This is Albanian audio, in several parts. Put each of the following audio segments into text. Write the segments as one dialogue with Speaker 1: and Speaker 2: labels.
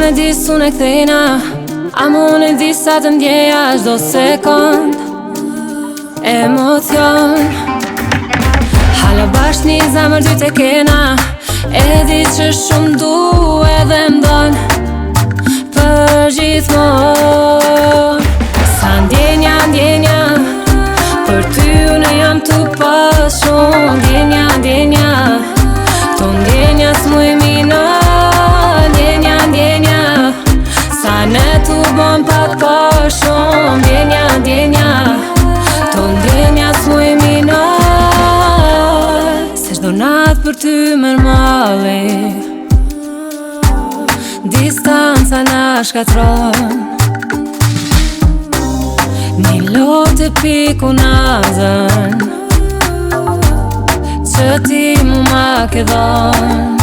Speaker 1: e di s'unë e kthejna, a mun e di sa të ndjeja çdo sekond. Emocion, hala bashkë një zemër dy të kena, e di që shumë du edhe mdon për gjithmon. Sa ndjenja, ndjenja, për ty unë jam tu pas shumë. Ndjenja, ndjenja, to ndjenja s'mu i mina. Ndjenja, ndjenja, sa ne tu bon pak pa shumë. Ndjenja, ndjenja, to ndjenja s'mu i mina. Se çdo natë për ty mërmalli, distanca na shkatron. Një lot e piku nazën, që ti mu ma ke dhon.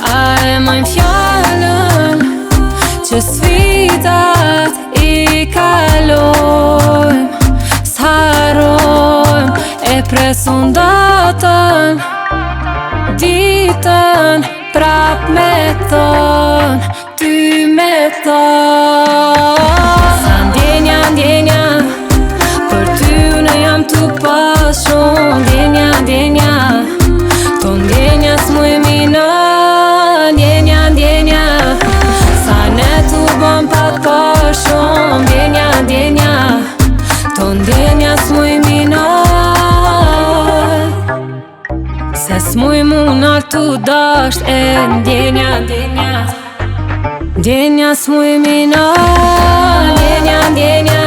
Speaker 1: A e mojnë fjallën, që sfidat i kalojmë. S'harojmë, e presun datën, ditën, prap me thonë, ty me thonë. Sa ndjenja, ndjenja, për ty unë jam tu pas shumë. Ndjenja, ndjenja, to ndjenja s'mu i mina. Ndjenja, ndjenja, sa ne tu bon pak pa shumë. Ndjenja, ndjenja, to ndjenja s'mu i mina. Se s'mu i muna tu dasht e ndjenja, ndjenja, ndjenja s'mu i mina. Ndjenja, ndjenja,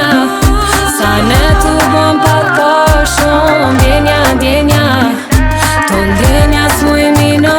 Speaker 1: sa ne tu bon pak pa shumë. Ndjenja, ndjenja, to ndjenja s'mu i mina.